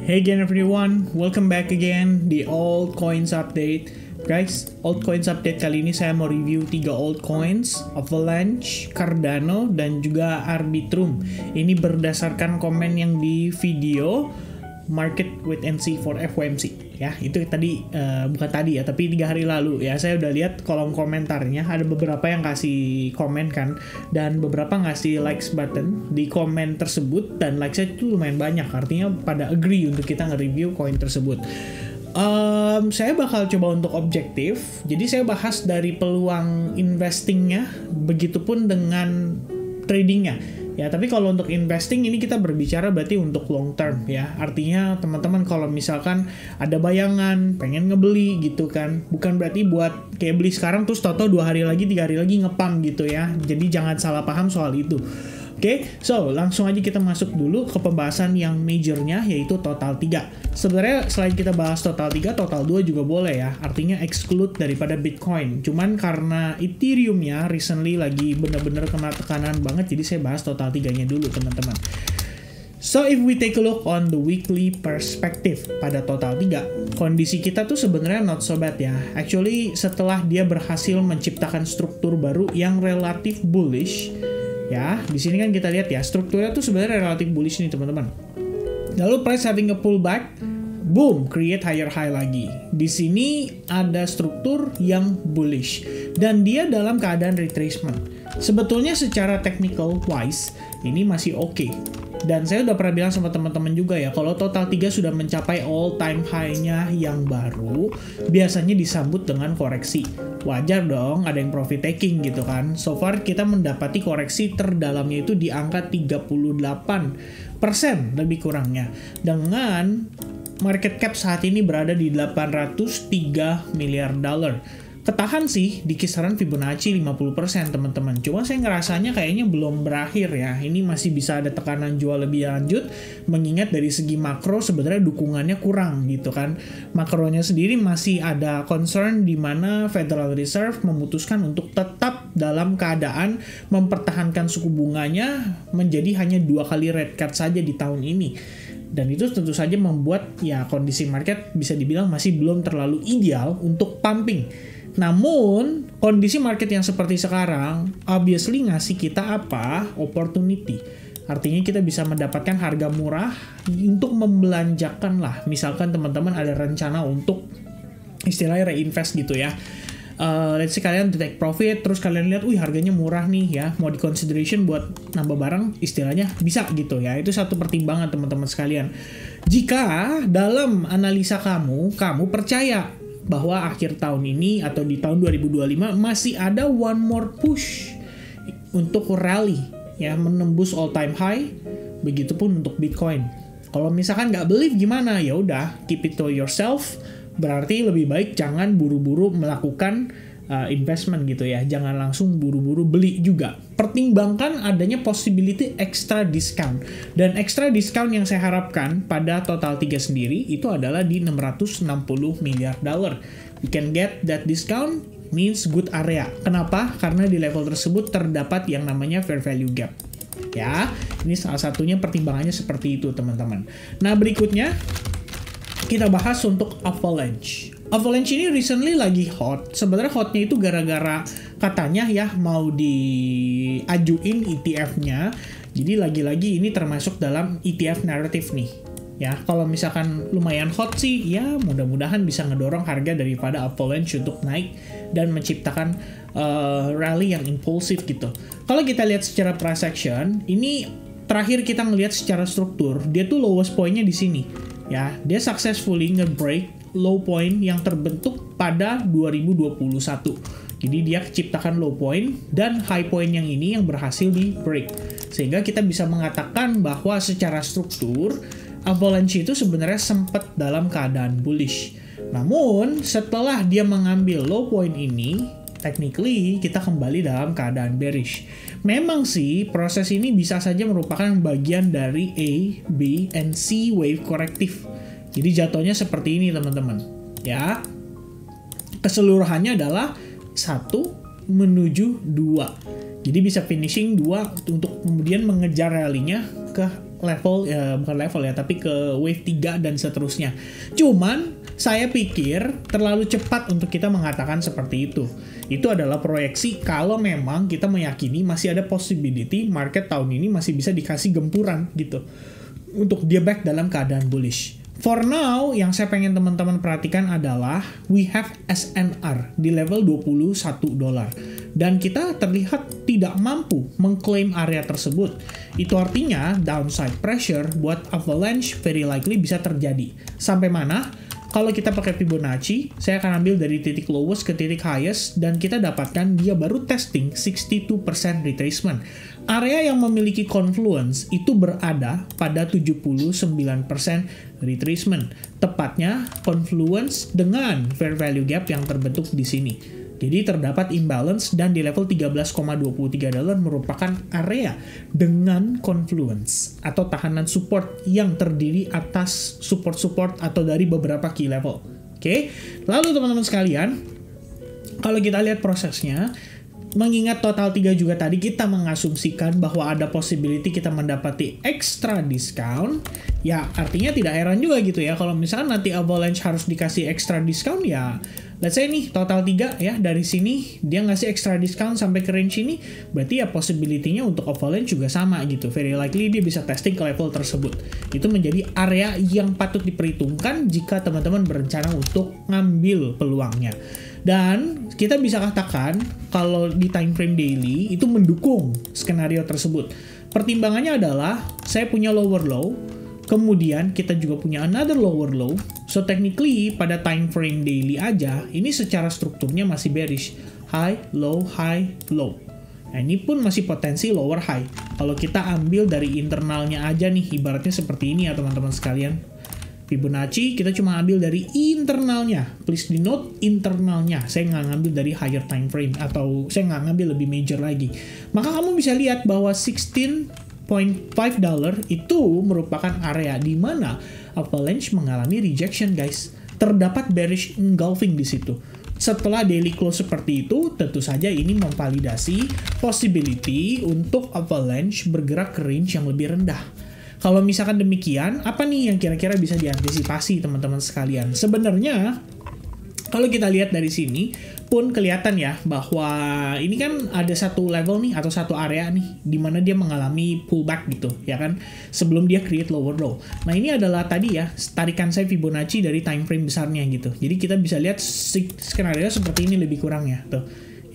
Hey again everyone, welcome back again di Altcoins Update. Guys, Altcoins Update kali ini saya mau review 3 altcoins, Avalanche, Cardano, dan juga Arbitrum. Ini berdasarkan komen yang di video Market with NC for FOMC. Ya, itu tadi, bukan tadi ya, tapi 3 hari lalu ya. Saya udah lihat kolom komentarnya, ada beberapa yang kasih komen kan, dan beberapa ngasih likes button di komen tersebut, dan likes-nya itu lumayan banyak, artinya pada agree untuk kita nge-review koin tersebut. Saya bakal coba untuk objektif, jadi saya bahas dari peluang investingnya, begitupun dengan tradingnya. Ya, tapi kalau untuk investing ini kita berbicara berarti untuk long term ya. Artinya teman-teman kalau misalkan ada bayangan pengen ngebeli gitu kan, bukan berarti buat kayak beli sekarang terus toto 2 hari lagi 3 hari lagi ngepam gitu ya. Jadi jangan salah paham soal itu. Oke, so langsung aja kita masuk dulu ke pembahasan yang majornya, yaitu total 3. Sebenarnya selain kita bahas total 3, total 2 juga boleh ya. Artinya exclude daripada Bitcoin. Cuman karena Ethereum-nya recently lagi bener-bener kena tekanan banget, jadi saya bahas total 3-nya dulu teman-teman. So if we take a look on the weekly perspective pada total 3, kondisi kita tuh sebenarnya not so bad ya. Actually setelah dia berhasil menciptakan struktur baru yang relatif bullish, ya, di sini kan kita lihat ya, strukturnya tuh sebenarnya relatif bullish nih teman-teman. Lalu price having a pullback, boom, create higher high lagi. Di sini ada struktur yang bullish dan dia dalam keadaan retracement. Sebetulnya secara technical wise ini masih oke. Dan saya udah pernah bilang sama teman-teman juga ya, kalau total 3 sudah mencapai all time high-nya yang baru, biasanya disambut dengan koreksi. Wajar dong, ada yang profit taking gitu kan. So far kita mendapati koreksi terdalamnya itu di angka 38% lebih kurangnya. Dengan market cap saat ini berada di 803 miliar dolar. Ketahan sih di kisaran Fibonacci 50% teman-teman. Cuma saya ngerasanya kayaknya belum berakhir ya. Ini masih bisa ada tekanan jual lebih lanjut, mengingat dari segi makro sebenarnya dukungannya kurang gitu kan. Makronya sendiri masih ada concern di mana Federal Reserve memutuskan untuk tetap dalam keadaan mempertahankan suku bunganya menjadi hanya 2 kali rate cut saja di tahun ini. Dan itu tentu saja membuat ya kondisi market bisa dibilang masih belum terlalu ideal untuk pumping. Namun, kondisi market yang seperti sekarang obviously ngasih kita apa? Opportunity. Artinya kita bisa mendapatkan harga murah untuk membelanjakan lah. Misalkan teman-teman ada rencana untuk istilahnya reinvest gitu ya. Let's say kalian take profit, terus kalian lihat, wih harganya murah nih ya, mau di consideration buat nambah barang, istilahnya bisa gitu ya. Itu satu pertimbangan teman-teman sekalian. Jika dalam analisa kamu percaya bahwa akhir tahun ini atau di tahun 2025 masih ada one more push untuk rally ya, menembus all time high, begitupun untuk Bitcoin. Kalau misalkan nggak believe gimana? Ya udah, keep it to yourself. Berarti lebih baik jangan buru-buru melakukan investment gitu ya. Jangan langsung buru-buru beli juga. Pertimbangkan adanya possibility extra discount. Dan extra discount yang saya harapkan pada total 3 sendiri itu adalah di 660 miliar dolar. You can get that discount means good area. Kenapa? Karena di level tersebut terdapat yang namanya fair value gap. Ya, ini salah satunya pertimbangannya seperti itu teman-teman. Nah berikutnya kita bahas untuk Avalanche. Avalanche ini recently lagi hot. Sebenarnya hotnya itu gara-gara katanya ya mau diajuin ETF-nya. Jadi lagi-lagi ini termasuk dalam ETF naratif nih. Ya, kalau misalkan lumayan hot sih, ya mudah-mudahan bisa ngedorong harga daripada Avalanche untuk naik dan menciptakan rally yang impulsif gitu. Kalau kita lihat secara price action, ini terakhir kita ngelihat secara struktur, dia tuh lowest point-nya di sini. Ya, dia successfully nge-break low point yang terbentuk pada 2021. Jadi dia ciptakan low point dan high point yang ini yang berhasil di break. Sehingga kita bisa mengatakan bahwa secara struktur Avalanche itu sebenarnya sempat dalam keadaan bullish. Namun setelah dia mengambil low point ini, technically kita kembali dalam keadaan bearish. Memang sih proses ini bisa saja merupakan bagian dari A, B, and C wave korektif. Jadi jatuhnya seperti ini teman-teman. Ya, keseluruhannya adalah 1 menuju 2. Jadi bisa finishing 2 untuk kemudian mengejar rally-nya ke level, bukan level ya, tapi ke wave 3 dan seterusnya. Cuman saya pikir terlalu cepat untuk kita mengatakan seperti itu. Itu adalah proyeksi kalau memang kita meyakini masih ada possibility market tahun ini masih bisa dikasih gempuran gitu untuk dia back dalam keadaan bullish. For now, yang saya pengen teman-teman perhatikan adalah we have SNR di level $21. Dan kita terlihat tidak mampu mengklaim area tersebut. Itu artinya downside pressure buat avalanche very likely bisa terjadi. Sampai mana? Kalau kita pakai Fibonacci, saya akan ambil dari titik lowest ke titik highest, dan kita dapatkan dia baru testing 62% retracement. Area yang memiliki confluence itu berada pada 79% retracement. Tepatnya confluence dengan fair value gap yang terbentuk di sini. Jadi terdapat imbalance dan di level $13,23 merupakan area dengan confluence atau tahanan support yang terdiri atas support-support atau dari beberapa key level. Oke, lalu teman-teman sekalian, kalau kita lihat prosesnya, mengingat total 3 juga tadi kita mengasumsikan bahwa ada possibility kita mendapati extra discount, ya artinya tidak heran juga gitu ya kalau misalnya nanti avalanche harus dikasih extra discount, ya let's say nih total 3 ya, dari sini dia ngasih extra discount sampai ke range ini, berarti ya possibility-nya untuk avalanche juga sama gitu, very likely dia bisa testing ke level tersebut. Itu menjadi area yang patut diperhitungkan jika teman-teman berencana untuk ngambil peluangnya. Dan kita bisa katakan kalau di time frame daily itu mendukung skenario tersebut. Pertimbangannya adalah saya punya lower low, kemudian kita juga punya another lower low. So technically pada time frame daily aja ini secara strukturnya masih bearish, high, low, low. Nah, ini pun masih potensi lower high. Kalau kita ambil dari internalnya aja nih, ibaratnya seperti ini ya teman-teman sekalian. Fibonacci kita cuma ambil dari internalnya. Please di note internalnya. Saya nggak ngambil dari higher time frame atau saya nggak ngambil lebih major lagi. Maka kamu bisa lihat bahwa $16.5 itu merupakan area di mana avalanche mengalami rejection, guys. Terdapat bearish engulfing di situ. Setelah daily close seperti itu, tentu saja ini memvalidasi possibility untuk avalanche bergerak ke range yang lebih rendah. Kalau misalkan demikian, apa nih yang kira-kira bisa diantisipasi teman-teman sekalian? Sebenarnya, kalau kita lihat dari sini, pun kelihatan ya bahwa ini kan ada satu level nih, atau satu area nih, di mana dia mengalami pullback gitu, ya kan? Sebelum dia create lower low. Nah, ini adalah tadi ya, tarikan saya Fibonacci dari time frame besarnya gitu. Jadi kita bisa lihat skenario seperti ini lebih kurang ya, tuh.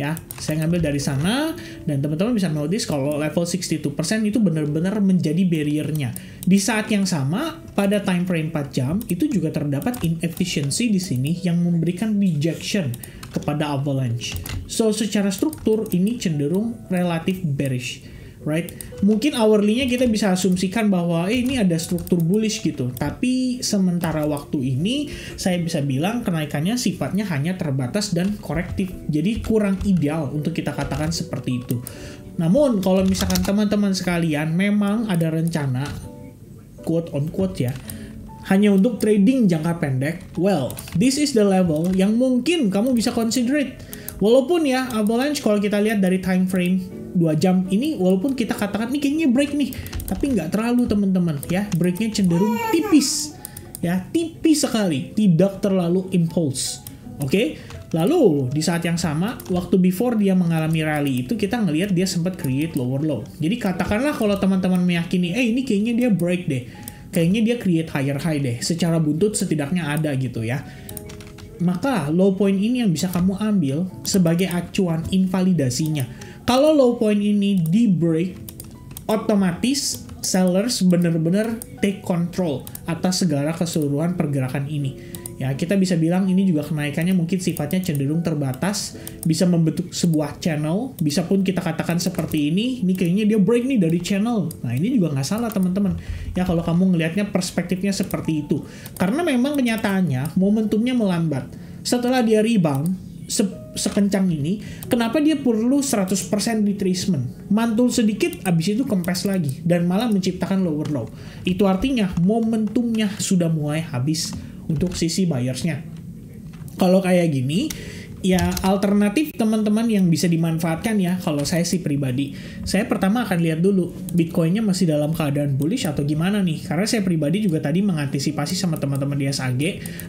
Ya, saya ngambil dari sana, dan teman-teman bisa notice kalau level 62% itu benar-benar menjadi barrier-nya. Di saat yang sama, pada time frame 4 jam, itu juga terdapat inefficiency di sini yang memberikan rejection kepada avalanche. So, secara struktur, ini cenderung relatif bearish. Right? Mungkin hourly-nya kita bisa asumsikan bahwa ini ada struktur bullish gitu. Tapi sementara waktu ini saya bisa bilang kenaikannya sifatnya hanya terbatas dan korektif. Jadi kurang ideal untuk kita katakan seperti itu. Namun kalau misalkan teman-teman sekalian memang ada rencana quote on quote ya, hanya untuk trading jangka pendek, well, this is the level yang mungkin kamu bisa consider. Walaupun ya avalanche kalau kita lihat dari time frame 2 jam ini, walaupun kita katakan nih kayaknya break nih, tapi nggak terlalu teman-teman ya, breaknya cenderung tipis ya, tipis sekali, tidak terlalu impulse. Oke? Lalu di saat yang sama, waktu before dia mengalami rally itu kita ngelihat dia sempat create lower low. Jadi katakanlah kalau teman-teman meyakini ini kayaknya dia break deh, kayaknya dia create higher high deh, secara buntut setidaknya ada gitu ya. Maka low point ini yang bisa kamu ambil sebagai acuan invalidasinya. Kalau low point ini di break, otomatis sellers benar-benar take control atas segala keseluruhan pergerakan ini. Ya, kita bisa bilang ini juga kenaikannya mungkin sifatnya cenderung terbatas, bisa membentuk sebuah channel, bisa pun kita katakan seperti ini kayaknya dia break nih dari channel. Nah, ini juga nggak salah teman-teman. Ya, kalau kamu ngelihatnya perspektifnya seperti itu. Karena memang kenyataannya momentumnya melambat. Setelah dia rebound, sekencang ini, kenapa dia perlu 100% retracement? Mantul sedikit, abis itu kempes lagi, dan malah menciptakan lower low. Itu artinya momentumnya sudah mulai habis untuk sisi buyersnya. Kalau kayak gini, ya alternatif teman-teman yang bisa dimanfaatkan ya, kalau saya sih pribadi. Saya pertama akan lihat dulu Bitcoin-nya masih dalam keadaan bullish atau gimana nih. Karena saya pribadi juga tadi mengantisipasi sama teman-teman di SAG,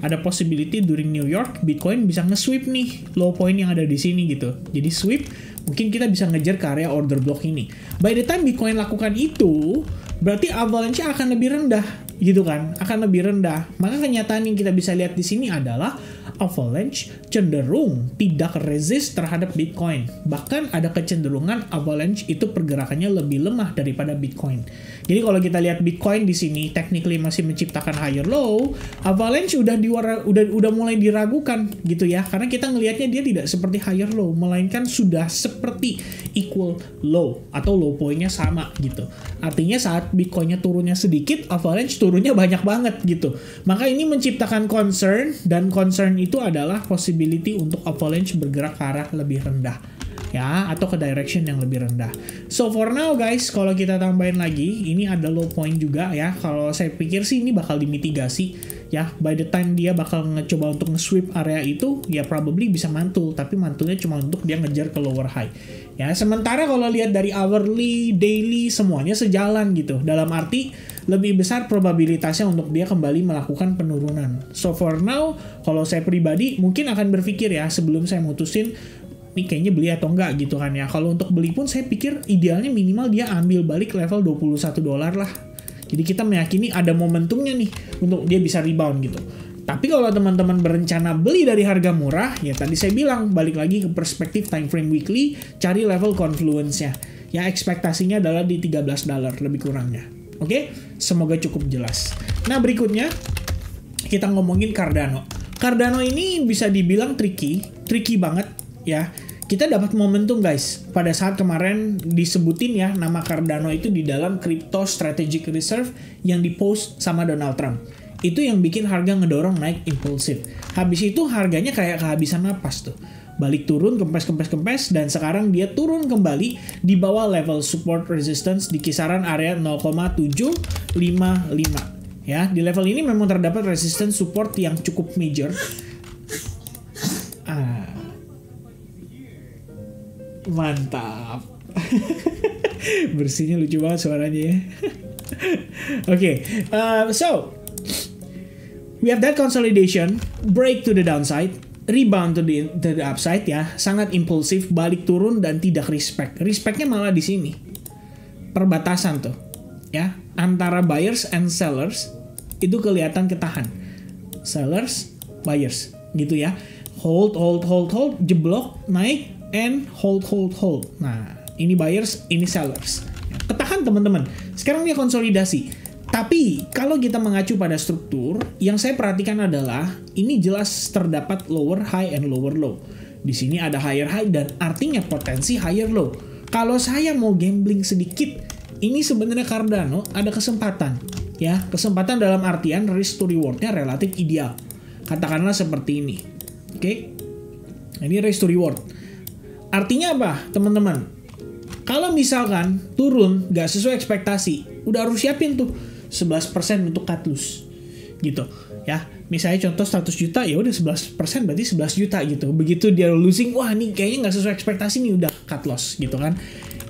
ada possibility during New York Bitcoin bisa nge-sweep nih low point yang ada di sini gitu. Jadi sweep, mungkin kita bisa ngejar ke area order block ini. By the time Bitcoin lakukan itu, berarti avalanche-nya akan lebih rendah gitu kan, akan lebih rendah. Maka kenyataan yang kita bisa lihat di sini adalah avalanche cenderung tidak resist terhadap Bitcoin. Bahkan ada kecenderungan avalanche itu pergerakannya lebih lemah daripada Bitcoin. Jadi kalau kita lihat Bitcoin di sini technically masih menciptakan higher low, avalanche udah mulai diragukan gitu ya. Karena kita ngelihatnya dia tidak seperti higher low, melainkan sudah seperti equal low atau low point-nya sama gitu. Artinya saat Bitcoin-nya turunnya sedikit, avalanche turunnya banyak banget gitu. Maka ini menciptakan concern, dan concern itu adalah possibility untuk avalanche bergerak ke arah lebih rendah ya, atau ke direction yang lebih rendah. So for now guys, kalau kita tambahin lagi, ini ada low point juga ya. Kalau saya pikir sih ini bakal dimitigasi ya. By the time dia bakal ngecoba untuk nge-sweep area itu, ya probably bisa mantul, tapi mantulnya cuma untuk dia ngejar ke lower high. Ya, sementara kalau lihat dari hourly, daily, semuanya sejalan gitu. Dalam arti lebih besar probabilitasnya untuk dia kembali melakukan penurunan. So for now, kalau saya pribadi mungkin akan berpikir ya, sebelum saya mutusin ini kayaknya beli atau enggak gitu kan ya. Kalau untuk beli pun saya pikir idealnya minimal dia ambil balik level $21 lah. Jadi kita meyakini ada momentumnya nih untuk dia bisa rebound gitu. Tapi kalau teman-teman berencana beli dari harga murah, ya tadi saya bilang balik lagi ke perspektif time frame weekly, cari level confluence-nya. Ya ekspektasinya adalah di $13 lebih kurangnya. Oke, semoga cukup jelas. Nah berikutnya kita ngomongin Cardano. Cardano ini bisa dibilang tricky banget ya. Kita dapat momentum guys. Pada saat kemarin disebutin ya nama Cardano itu di dalam Crypto Strategic Reserve yang dipost sama Donald Trump. Itu yang bikin harga ngedorong naik impulsif. Habis itu harganya kayak kehabisan napas tuh. Balik turun, kempes, dan sekarang dia turun kembali di bawah level support resistance di kisaran area 0,755. Ya, di level ini memang terdapat resistance support yang cukup major. Mantap. Bersihnya lucu banget suaranya ya. Oke, so we have that consolidation, break to the downside, rebound to the upside ya, sangat impulsif, balik turun dan tidak respect. Respectnya malah di sini, perbatasan tuh, ya antara buyers and sellers itu kelihatan ketahan, sellers, buyers, gitu ya, hold, jeblok, naik, and hold. Nah, ini buyers, ini sellers, ketahan teman-teman. Sekarang dia konsolidasi. Tapi kalau kita mengacu pada struktur, yang saya perhatikan adalah ini jelas terdapat lower high and lower low. Di sini ada higher high dan artinya potensi higher low. Kalau saya mau gambling sedikit, ini sebenarnya Cardano ada kesempatan. Ya, kesempatan dalam artian risk to reward-nya relatif ideal. Katakanlah seperti ini. Oke. Ini risk to reward. Artinya apa, teman-teman? Kalau misalkan turun nggak sesuai ekspektasi, udah harus siapin tuh 11% untuk cut loss gitu ya. Misalnya contoh 100 juta, ya udah 11% berarti 11 juta gitu. Begitu dia losing, wah nih kayaknya nggak sesuai ekspektasi nih, udah cut loss gitu kan.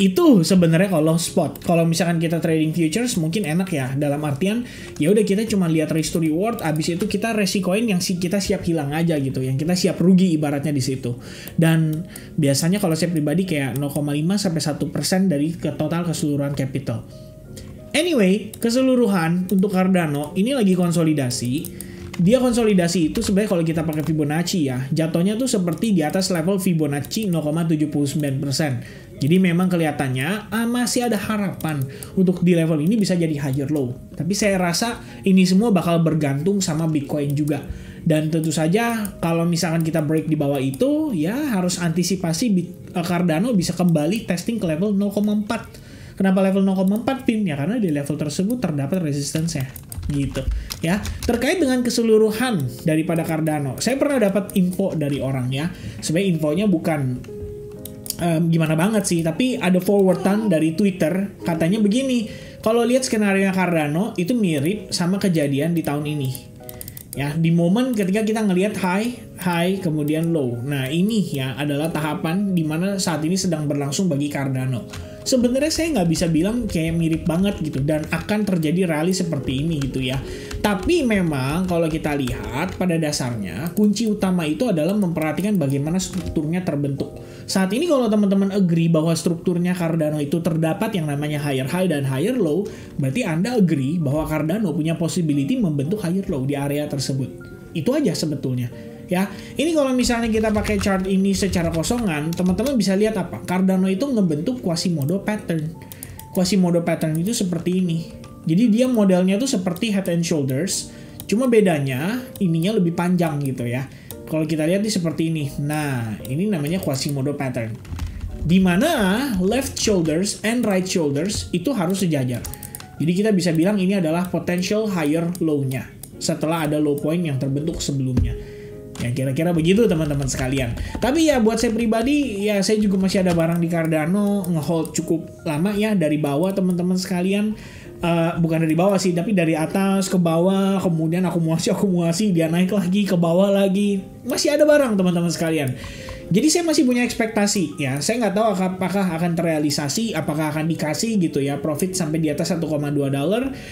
Itu sebenarnya kalau spot. Kalau misalkan kita trading futures mungkin enak ya, dalam artian ya udah kita cuma lihat risk to reward, abis itu kita resikoin yang kita siap hilang aja gitu, yang kita siap rugi ibaratnya di situ. Dan biasanya kalau saya pribadi kayak 0,5 sampai 1% dari total keseluruhan capital. Anyway, keseluruhan untuk Cardano ini lagi konsolidasi. Dia konsolidasi itu sebenarnya kalau kita pakai Fibonacci ya, jatuhnya tuh seperti di atas level Fibonacci 0,79%. Jadi memang kelihatannya masih ada harapan untuk di level ini bisa jadi higher low. Tapi saya rasa ini semua bakal bergantung sama Bitcoin juga. Dan tentu saja kalau misalkan kita break di bawah itu, ya harus antisipasi Cardano bisa kembali testing ke level 0,4. Kenapa level 0,4 pin? Ya karena di level tersebut terdapat resistance-nya gitu ya. Terkait dengan keseluruhan daripada Cardano, saya pernah dapat info dari orang ya. Sebenarnya infonya bukan gimana banget sih, tapi ada forwardan dari Twitter, katanya begini, kalau lihat skenario Cardano itu mirip sama kejadian di tahun ini. Ya, di momen ketika kita ngelihat high, kemudian low. Nah, ini ya adalah tahapan di mana saat ini sedang berlangsung bagi Cardano. Sebenarnya saya nggak bisa bilang kayak mirip banget gitu dan akan terjadi rally seperti ini gitu ya. Tapi memang kalau kita lihat pada dasarnya kunci utama itu adalah memperhatikan bagaimana strukturnya terbentuk. Saat ini kalau teman-teman agree bahwa strukturnya Cardano itu terdapat yang namanya higher high dan higher low, berarti Anda agree bahwa Cardano punya possibility membentuk higher low di area tersebut. Itu aja sebetulnya. Ya, ini kalau misalnya kita pakai chart ini secara kosongan, teman-teman bisa lihat apa? Cardano itu ngebentuk Quasimodo pattern. Quasimodo pattern itu seperti ini. Jadi dia modelnya tuh seperti head and shoulders, cuma bedanya ininya lebih panjang gitu ya. Kalau kita lihat nih seperti ini. Nah, ini namanya Quasimodo pattern. Di mana left shoulders and right shoulders itu harus sejajar. Jadi kita bisa bilang ini adalah potential higher low-nya setelah ada low point yang terbentuk sebelumnya. Ya kira-kira begitu teman-teman sekalian. Tapi ya buat saya pribadi ya saya juga masih ada barang di Cardano ngehold cukup lama ya dari bawah teman-teman sekalian. Bukan dari bawah sih tapi dari atas ke bawah kemudian akumulasi dia naik lagi ke bawah lagi. Masih ada barang teman-teman sekalian. Jadi saya masih punya ekspektasi ya. Saya nggak tahu apakah akan terrealisasi, apakah akan dikasih gitu ya profit sampai di atas $1,2.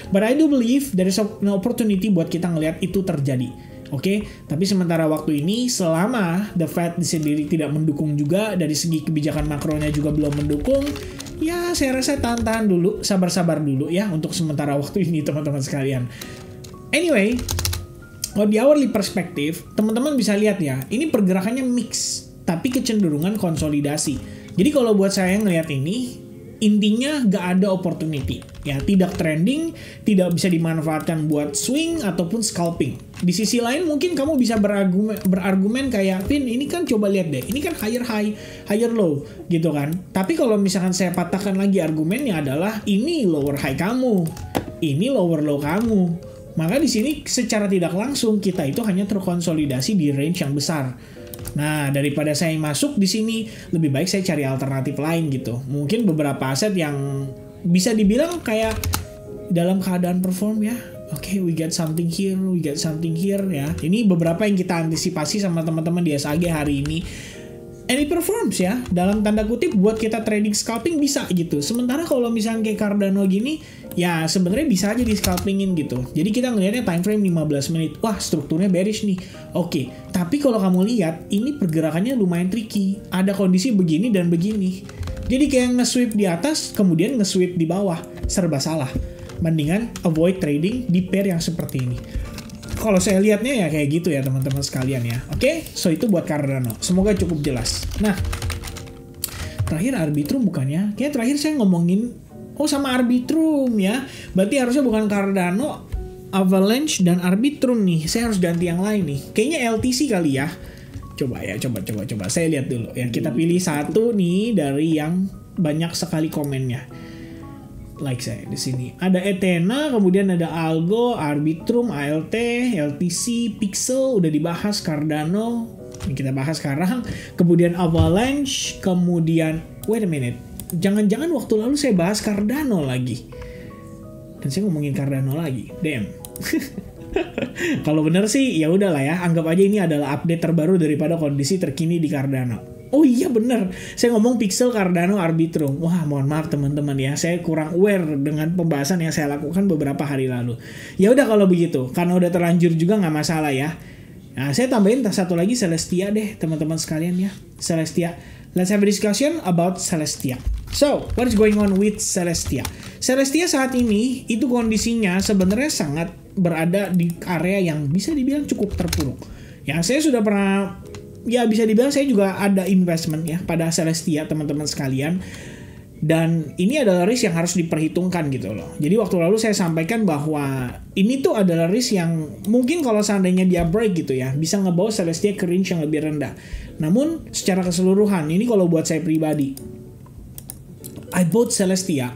But I do believe there is an opportunity buat kita ngelihat itu terjadi. Oke, tapi sementara waktu ini selama The Fed sendiri tidak mendukung juga, dari segi kebijakan makronya juga belum mendukung, ya saya rasa tahan-tahan dulu, sabar-sabar dulu ya untuk sementara waktu ini teman-teman sekalian. Anyway, kalau di hourly perspektif, teman-teman bisa lihat ya, ini pergerakannya mix, tapi kecenderungan konsolidasi. Jadi kalau buat saya ngelihat ini, intinya gak ada opportunity. Ya, tidak trending, tidak bisa dimanfaatkan buat swing ataupun scalping. Di sisi lain mungkin kamu bisa berargumen kayak, Vin ini kan coba lihat deh, ini kan higher high, higher low gitu kan. Tapi kalau misalkan saya patahkan lagi argumennya adalah ini lower high kamu, ini lower low kamu. Maka di sini secara tidak langsung kita itu hanya terkonsolidasi di range yang besar. Nah, daripada saya masuk di sini, lebih baik saya cari alternatif lain gitu. Mungkin beberapa aset yang bisa dibilang kayak dalam keadaan perform ya. Oke, we get something here, we get something here ya. Ini beberapa yang kita antisipasi sama teman-teman di SAG hari ini. And it performs ya, dalam tanda kutip buat kita trading scalping bisa gitu. Sementara kalau misalnya kayak Cardano gini, ya sebenarnya bisa aja di scalpingin gitu. Jadi kita ngelihatnya time frame 15 menit. Wah, strukturnya bearish nih. Oke, tapi kalau kamu lihat, ini pergerakannya lumayan tricky. Ada kondisi begini dan begini. Jadi kayak nge-sweep di atas, kemudian nge-sweep di bawah. Serba salah. Mendingan avoid trading di pair yang seperti ini. Kalau saya lihatnya ya kayak gitu ya teman-teman sekalian ya. Oke, so itu buat Cardano. Semoga cukup jelas. Nah, terakhir Arbitrum bukannya? Kayak terakhir saya ngomongin, sama Arbitrum ya. Berarti harusnya bukan Cardano, Avalanche, dan Arbitrum nih. Saya harus ganti yang lain nih. Kayaknya LTC kali ya. Coba ya, coba. Saya lihat dulu ya. Kita pilih satu nih dari yang banyak sekali komennya. Like saya di sini. Ada Ethena, kemudian ada Algo, Arbitrum, ALT, LTC, Pixel udah dibahas, Cardano. Ini kita bahas sekarang. Kemudian Avalanche, kemudian wait a minute. Jangan-jangan waktu lalu saya bahas Cardano lagi. Dan saya ngomongin Cardano lagi. Damn. Kalau bener sih ya udahlah ya, anggap aja ini adalah update terbaru daripada kondisi terkini di Cardano. Oh iya bener, saya ngomong Pixel, Cardano, Arbitrum. Wah mohon maaf teman-teman ya, saya kurang aware dengan pembahasan yang saya lakukan beberapa hari lalu. Ya udah kalau begitu, karena udah terlanjur juga nggak masalah ya. Nah saya tambahin satu lagi Celestia deh teman-teman sekalian ya. Celestia, let's have a discussion about Celestia. So, what is going on with Celestia? Celestia saat ini itu kondisinya sebenarnya sangat berada di area yang bisa dibilang cukup terpuruk. Ya saya sudah pernah, ya bisa dibilang saya juga ada investment ya pada Celestia teman-teman sekalian. Dan ini adalah risk yang harus diperhitungkan gitu loh. Jadi waktu lalu saya sampaikan bahwa ini tuh adalah risk yang mungkin kalau seandainya dia break gitu ya, bisa ngebawa Celestia ke range yang lebih rendah. Namun secara keseluruhan, ini kalau buat saya pribadi, I bought Celestia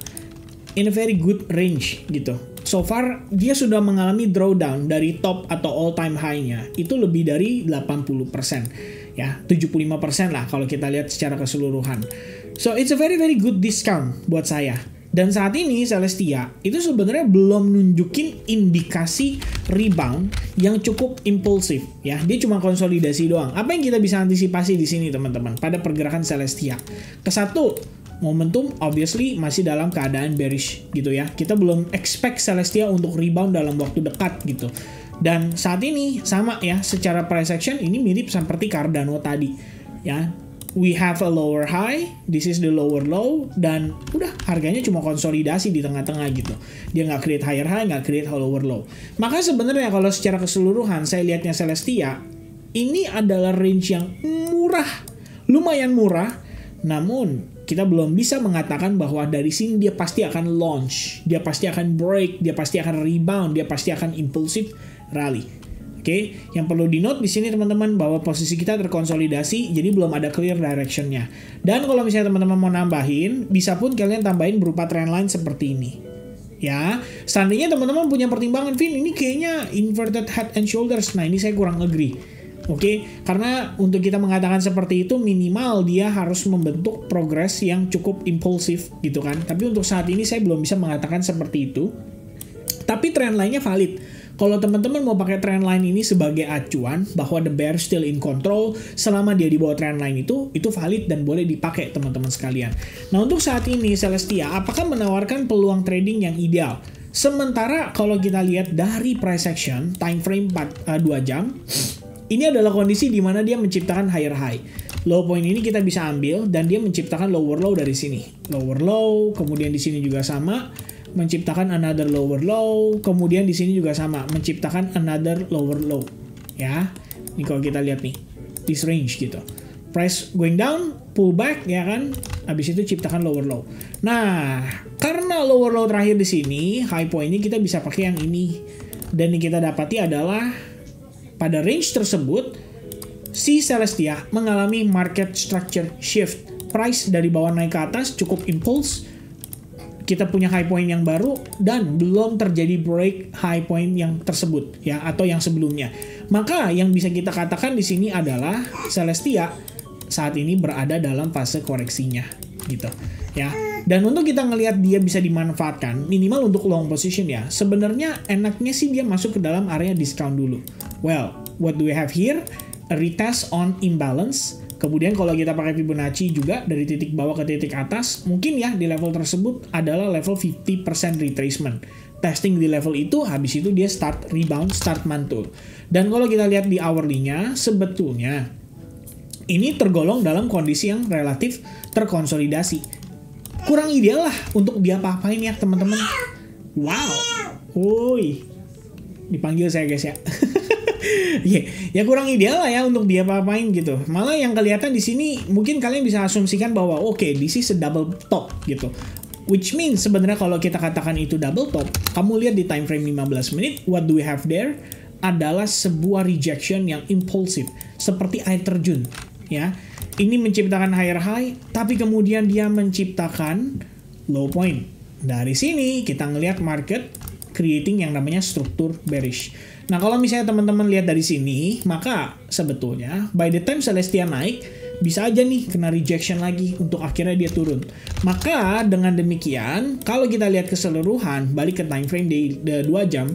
in a very good range gitu. So far, dia sudah mengalami drawdown dari top atau all time high-nya. Itu lebih dari 80%. Ya, 75% lah kalau kita lihat secara keseluruhan. So, it's a very very good discount buat saya. Dan saat ini Celestia itu sebenarnya belum nunjukin indikasi rebound yang cukup impulsif ya. Dia cuma konsolidasi doang. Apa yang kita bisa antisipasi di sini teman-teman pada pergerakan Celestia? Kesatu, momentum obviously masih dalam keadaan bearish gitu ya. Kita belum expect Celestia untuk rebound dalam waktu dekat gitu. Dan saat ini sama ya, secara price action ini mirip seperti Cardano tadi ya. We have a lower high, this is the lower low, dan udah harganya cuma konsolidasi di tengah-tengah gitu. Dia nggak create higher high, nggak create lower low. Maka sebenarnya kalau secara keseluruhan saya lihatnya Celestia, ini adalah range yang murah, lumayan murah, namun kita belum bisa mengatakan bahwa dari sini dia pasti akan launch, dia pasti akan break, dia pasti akan rebound, dia pasti akan impulsif rally. Oke, yang perlu di-note di sini teman-teman bahwa posisi kita terkonsolidasi, jadi belum ada clear direction-nya. Dan kalau misalnya teman-teman mau nambahin, bisa pun kalian tambahin berupa trendline seperti ini. Ya, seandainya teman-teman punya pertimbangan, Vin, ini kayaknya inverted head and shoulders. Nah, ini saya kurang agree. Oke, karena untuk kita mengatakan seperti itu, minimal dia harus membentuk progres yang cukup impulsif gitu kan. Tapi untuk saat ini saya belum bisa mengatakan seperti itu. Tapi trendline-nya valid. Kalau teman-teman mau pakai trendline ini sebagai acuan bahwa the bear still in control selama dia di bawah trendline itu valid dan boleh dipakai teman-teman sekalian. Nah, untuk saat ini Celestia apakah menawarkan peluang trading yang ideal? Sementara kalau kita lihat dari price action time frame 2 jam, ini adalah kondisi di mana dia menciptakan higher high. Low point ini kita bisa ambil dan dia menciptakan lower low dari sini. Lower low, kemudian di sini juga sama menciptakan another lower low, kemudian di sini juga sama menciptakan another lower low. Ya. Ini kalau kita lihat nih, this range gitu. Price going down, pull back ya kan. Habis itu ciptakan lower low. Nah, karena lower low terakhir di sini, high point-nya kita bisa pakai yang ini. Dan yang kita dapati adalah pada range tersebut si Celestia mengalami market structure shift. Price dari bawah naik ke atas cukup impulse. Kita punya high point yang baru dan belum terjadi break high point yang tersebut ya atau yang sebelumnya. Maka yang bisa kita katakan di sini adalah Celestia saat ini berada dalam fase koreksinya gitu ya. Dan untuk kita ngelihat dia bisa dimanfaatkan minimal untuk long position ya. Sebenarnya enaknya sih dia masuk ke dalam area discount dulu. Well, what do we have here? A retest on imbalance. Kemudian kalau kita pakai Fibonacci juga dari titik bawah ke titik atas, mungkin ya di level tersebut adalah level 50% retracement. Testing di level itu, habis itu dia start rebound, start mantul. Dan kalau kita lihat di hourly-nya, sebetulnya ini tergolong dalam kondisi yang relatif terkonsolidasi. Kurang ideal lah untuk dia apa-apain ya teman-teman. Wow, woi, dipanggil saya guys ya. Ya kurang ideal lah ya untuk dia apa-apain gitu. Malah yang kelihatan di sini mungkin kalian bisa asumsikan bahwa oke, this is a double top gitu. Which means sebenarnya kalau kita katakan itu double top, kamu lihat di time frame 15 menit, what do we have there? Adalah sebuah rejection yang impulsif, seperti air terjun ya. Ini menciptakan higher high, tapi kemudian dia menciptakan low point. Dari sini kita ngelihat market creating yang namanya struktur bearish. Nah, kalau misalnya teman-teman lihat dari sini, maka sebetulnya by the time Celestia naik, bisa aja nih kena rejection lagi untuk akhirnya dia turun. Maka dengan demikian, kalau kita lihat keseluruhan, balik ke time frame di 2 jam,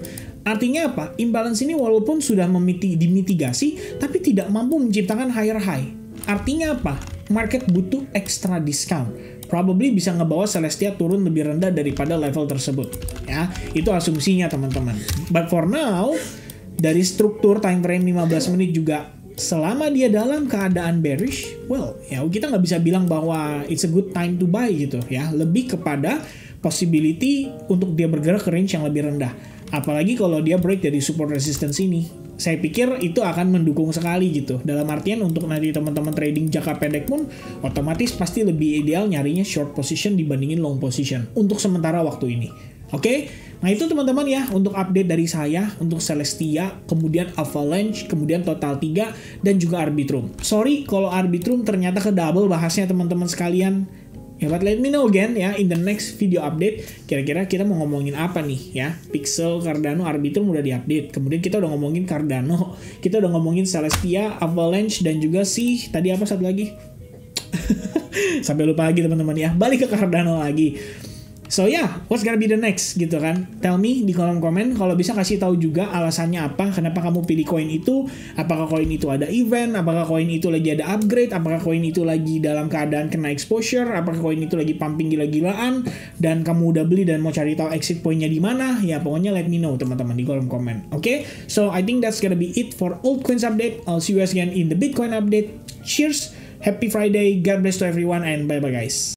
artinya apa? Imbalance ini walaupun sudah dimitigasi, tapi tidak mampu menciptakan higher high. Artinya apa? Market butuh extra discount. Probably bisa ngebawa Celestia turun lebih rendah daripada level tersebut. Ya, itu asumsinya teman-teman. But for now, dari struktur time frame 15 menit juga, selama dia dalam keadaan bearish, well, ya kita nggak bisa bilang bahwa it's a good time to buy gitu ya. Lebih kepada possibility untuk dia bergerak ke range yang lebih rendah. Apalagi kalau dia break dari support resistance ini. Saya pikir itu akan mendukung sekali gitu. Dalam artian untuk nanti teman-teman trading jangka pendek pun otomatis pasti lebih ideal nyarinya short position dibandingin long position untuk sementara waktu ini. Oke? Nah itu teman-teman ya untuk update dari saya untuk Celestia, kemudian Avalanche, kemudian Total 3 dan juga Arbitrum. Sorry kalau Arbitrum ternyata ke double bahasnya teman-teman sekalian. Ya, but let me know again ya in the next video update. Kira-kira kita mau ngomongin apa nih ya? Pixel, Cardano, Arbitrum udah diupdate. Kemudian kita udah ngomongin Cardano, kita udah ngomongin Celestia, Avalanche dan juga tadi apa satu lagi? Sampai lupa lagi teman-teman ya. Balik ke Cardano lagi. So yeah, what's gonna be the next gitu kan? Tell me di kolom komen. Kalau bisa kasih tahu juga alasannya apa, kenapa kamu pilih koin itu. Apakah koin itu ada event, apakah koin itu lagi ada upgrade, apakah koin itu lagi dalam keadaan kena exposure, apakah koin itu lagi pumping gila-gilaan dan kamu udah beli dan mau cari tahu exit pointnya di mana. Ya pokoknya let me know teman-teman di kolom komen. Oke? So I think that's gonna be it for altcoins update. I'll see you guys again in the Bitcoin update. Cheers. Happy Friday. God bless to everyone and bye bye guys.